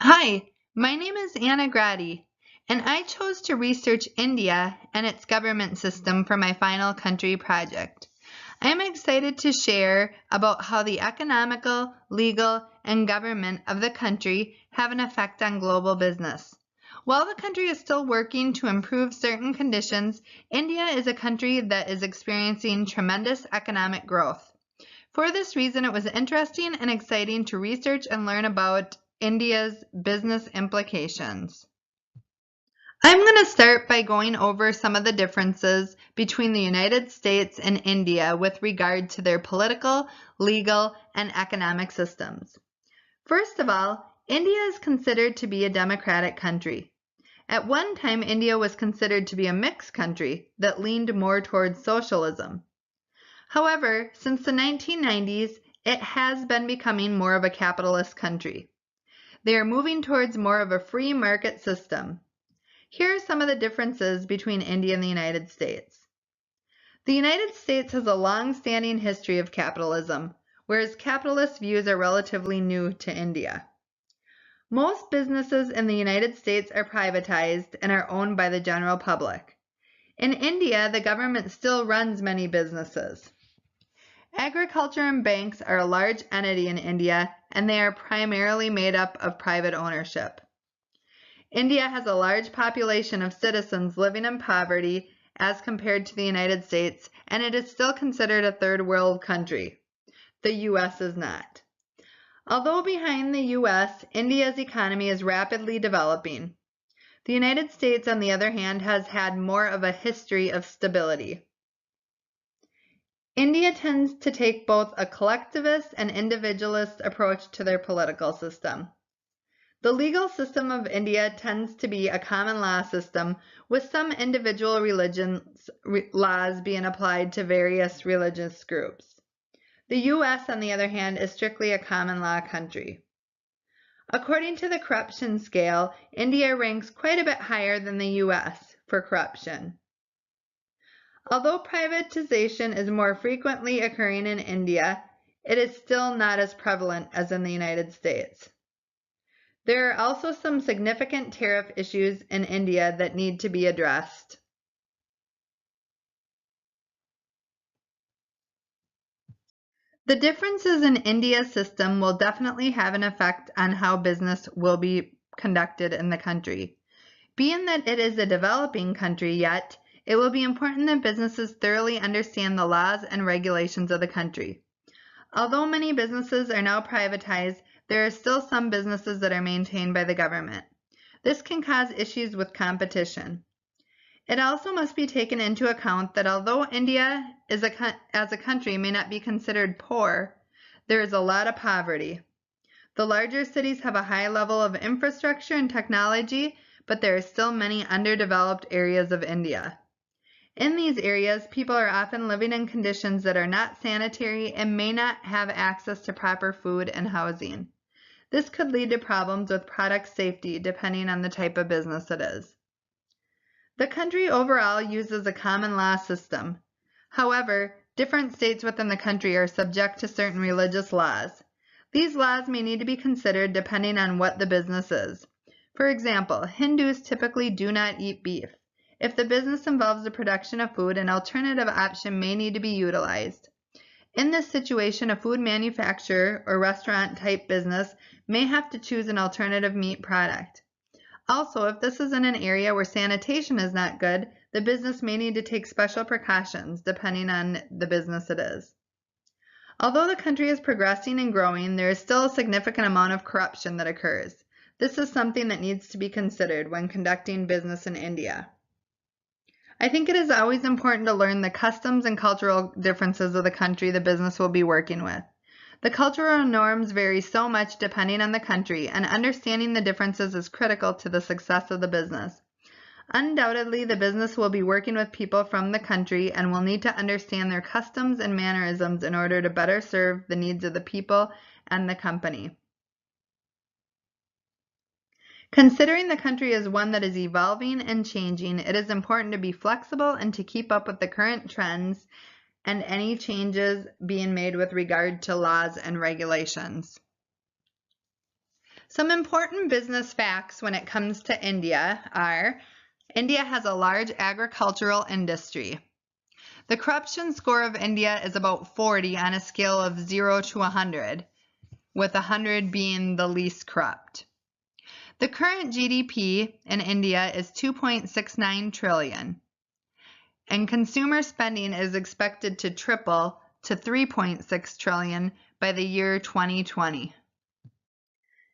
Hi, my name is Anna Grady, and I chose to research India and its government system for my final country project. I am excited to share about how the economical, legal, and government of the country have an effect on global business. While the country is still working to improve certain conditions, India is a country that is experiencing tremendous economic growth. For this reason, it was interesting and exciting to research and learn about India's business implications. I'm going to start by going over some of the differences between the United States and India with regard to their political, legal, and economic systems. First of all, India is considered to be a democratic country. At one time, India was considered to be a mixed country that leaned more towards socialism. However, since the 1990s, it has been becoming more of a capitalist country. They are moving towards more of a free market system. Here are some of the differences between India and the United States. The United States has a long-standing history of capitalism, whereas capitalist views are relatively new to India. Most businesses in the United States are privatized and are owned by the general public. In India, the government still runs many businesses. Agriculture and banks are a large entity in India, and they are primarily made up of private ownership. India has a large population of citizens living in poverty as compared to the United States, and it is still considered a third world country. The US is not. Although behind the US, India's economy is rapidly developing. The United States, on the other hand, has had more of a history of stability. India tends to take both a collectivist and individualist approach to their political system. The legal system of India tends to be a common law system, with some individual religions laws being applied to various religious groups. The US, on the other hand, is strictly a common law country. According to the corruption scale, India ranks quite a bit higher than the US for corruption. Although privatization is more frequently occurring in India, it is still not as prevalent as in the United States. There are also some significant tariff issues in India that need to be addressed. The differences in India's system will definitely have an effect on how business will be conducted in the country. Being that it is a developing country yet, it will be important that businesses thoroughly understand the laws and regulations of the country. Although many businesses are now privatized, there are still some businesses that are maintained by the government. This can cause issues with competition. It also must be taken into account that although India as a country may not be considered poor, there is a lot of poverty. The larger cities have a high level of infrastructure and technology, but there are still many underdeveloped areas of India. In these areas, people are often living in conditions that are not sanitary and may not have access to proper food and housing. This could lead to problems with product safety depending on the type of business it is. The country overall uses a common law system. However, different states within the country are subject to certain religious laws. These laws may need to be considered depending on what the business is. For example, Hindus typically do not eat beef. If the business involves the production of food, an alternative option may need to be utilized. In this situation, a food manufacturer or restaurant type business may have to choose an alternative meat product. Also, if this is in an area where sanitation is not good, the business may need to take special precautions depending on the business it is. Although the country is progressing and growing, there is still a significant amount of corruption that occurs. This is something that needs to be considered when conducting business in India. I think it is always important to learn the customs and cultural differences of the country the business will be working with. The cultural norms vary so much depending on the country, and understanding the differences is critical to the success of the business. Undoubtedly, the business will be working with people from the country and will need to understand their customs and mannerisms in order to better serve the needs of the people and the company. Considering the country is one that is evolving and changing, it is important to be flexible and to keep up with the current trends and any changes being made with regard to laws and regulations. Some important business facts when it comes to India are: India has a large agricultural industry. The corruption score of India is about 40 on a scale of 0 to 100, with 100 being the least corrupt. The current GDP in India is 2.69 trillion, and consumer spending is expected to triple to 3.6 trillion by the year 2020.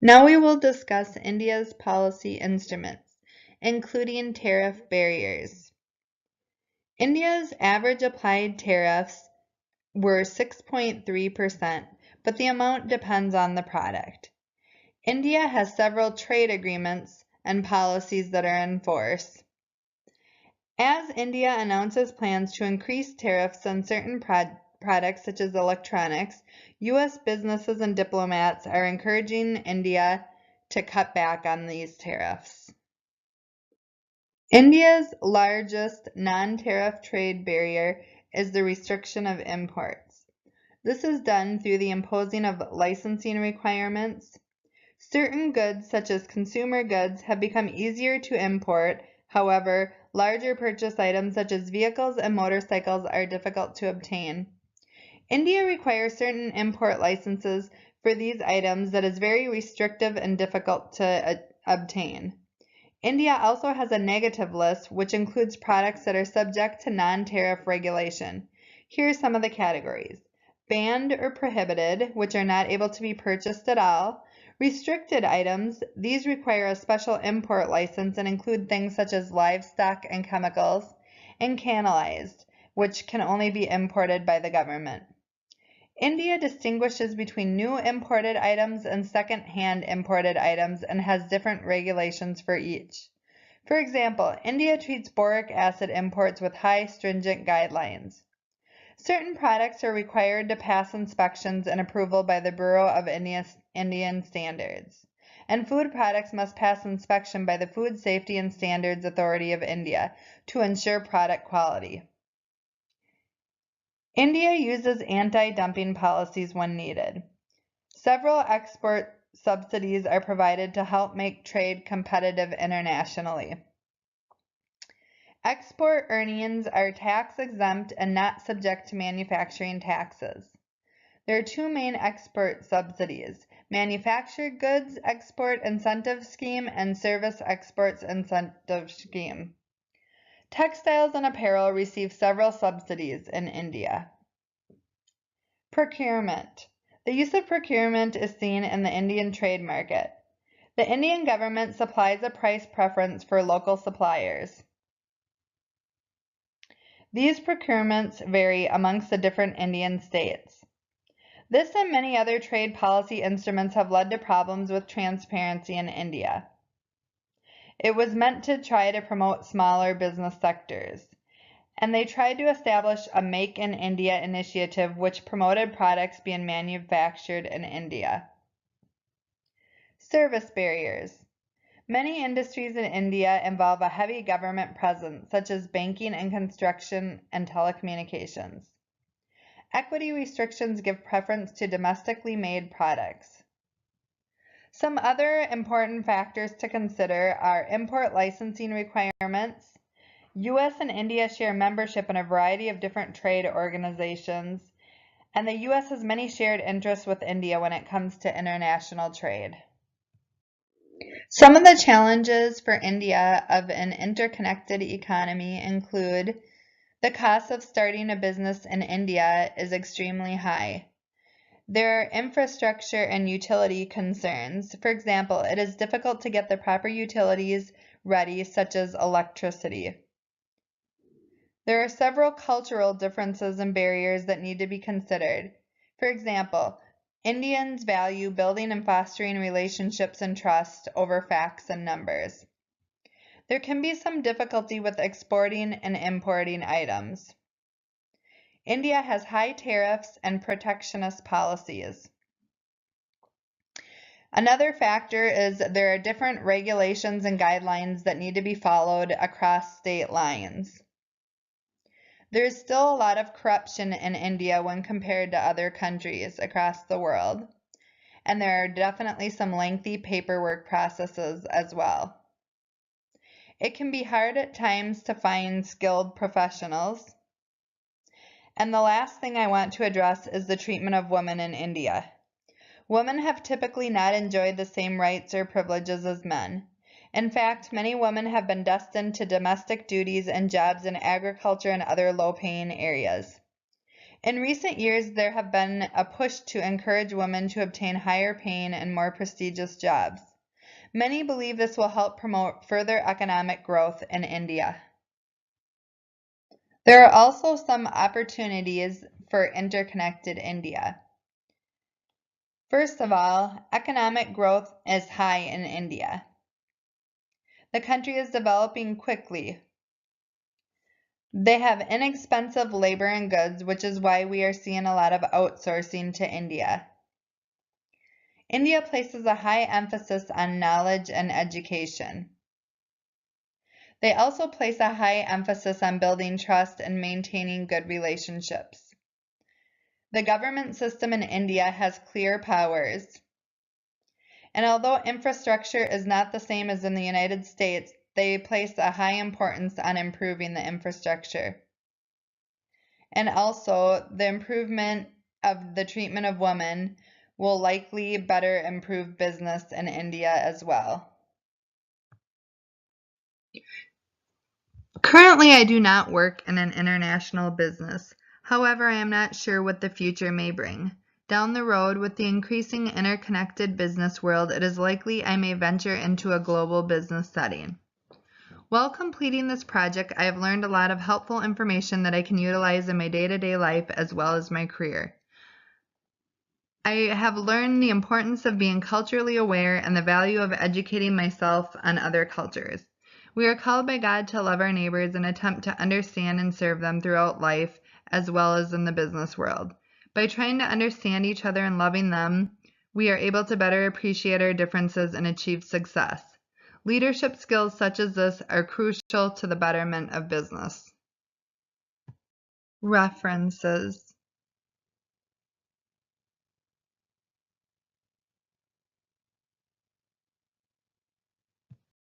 Now we will discuss India's policy instruments, including tariff barriers. India's average applied tariffs were 6.3%, but the amount depends on the product. India has several trade agreements and policies that are in force. As India announces plans to increase tariffs on certain products such as electronics, U.S. businesses and diplomats are encouraging India to cut back on these tariffs. India's largest non-tariff trade barrier is the restriction of imports. This is done through the imposing of licensing requirements. Certain goods, such as consumer goods, have become easier to import. However, larger purchase items such as vehicles and motorcycles are difficult to obtain. India requires certain import licenses for these items that is very restrictive and difficult to obtain. India also has a negative list, which includes products that are subject to non-tariff regulation. Here are some of the categories: banned or prohibited, which are not able to be purchased at all; restricted items, these require a special import license and include things such as livestock and chemicals; and canalized, which can only be imported by the government. India distinguishes between new imported items and second-hand imported items and has different regulations for each. For example, India treats boric acid imports with high stringent guidelines. Certain products are required to pass inspections and approval by the Bureau of Indian Standards, and food products must pass inspection by the Food Safety and Standards Authority of India to ensure product quality. India uses anti-dumping policies when needed. Several export subsidies are provided to help make trade competitive internationally. Export earnings are tax-exempt and not subject to manufacturing taxes. There are two main export subsidies: Manufactured Goods Export Incentive Scheme and Service Exports Incentive Scheme. Textiles and apparel receive several subsidies in India. Procurement. The use of procurement is seen in the Indian trade market. The Indian government supplies a price preference for local suppliers. These procurements vary amongst the different Indian states. This and many other trade policy instruments have led to problems with transparency in India. It was meant to try to promote smaller business sectors, and they tried to establish a Make in India initiative which promoted products being manufactured in India. Service barriers. Many industries in India involve a heavy government presence, such as banking and construction and telecommunications. Equity restrictions give preference to domestically made products. Some other important factors to consider are import licensing requirements. U.S. and India share membership in a variety of different trade organizations, and the U.S. has many shared interests with India when it comes to international trade. Some of the challenges for India of an interconnected economy include: the cost of starting a business in India is extremely high. There are infrastructure and utility concerns. For example, it is difficult to get the proper utilities ready, such as electricity. There are several cultural differences and barriers that need to be considered. For example, Indians value building and fostering relationships and trust over facts and numbers. There can be some difficulty with exporting and importing items. India has high tariffs and protectionist policies. Another factor is there are different regulations and guidelines that need to be followed across state lines. There is still a lot of corruption in India when compared to other countries across the world. and there are definitely some lengthy paperwork processes as well. It can be hard at times to find skilled professionals. And the last thing I want to address is the treatment of women in India. Women have typically not enjoyed the same rights or privileges as men. In fact, many women have been destined to domestic duties and jobs in agriculture and other low-paying areas. In recent years, there have been a push to encourage women to obtain higher paying and more prestigious jobs. Many believe this will help promote further economic growth in India. There are also some opportunities for interconnected India. First of all, economic growth is high in India. The country is developing quickly. They have inexpensive labor and goods, which is why we are seeing a lot of outsourcing to India. India places a high emphasis on knowledge and education. They also place a high emphasis on building trust and maintaining good relationships. The government system in India has clear powers. And although infrastructure is not the same as in the United States, they place a high importance on improving the infrastructure. And also, the improvement of the treatment of women will likely better improve business in India as well. Currently, I do not work in an international business. However, I am not sure what the future may bring. Down the road, with the increasing interconnected business world, it is likely I may venture into a global business setting. While completing this project, I have learned a lot of helpful information that I can utilize in my day-to-day life as well as my career. I have learned the importance of being culturally aware and the value of educating myself on other cultures. We are called by God to love our neighbors and attempt to understand and serve them throughout life as well as in the business world. By trying to understand each other and loving them, we are able to better appreciate our differences and achieve success. Leadership skills such as this are crucial to the betterment of business. References.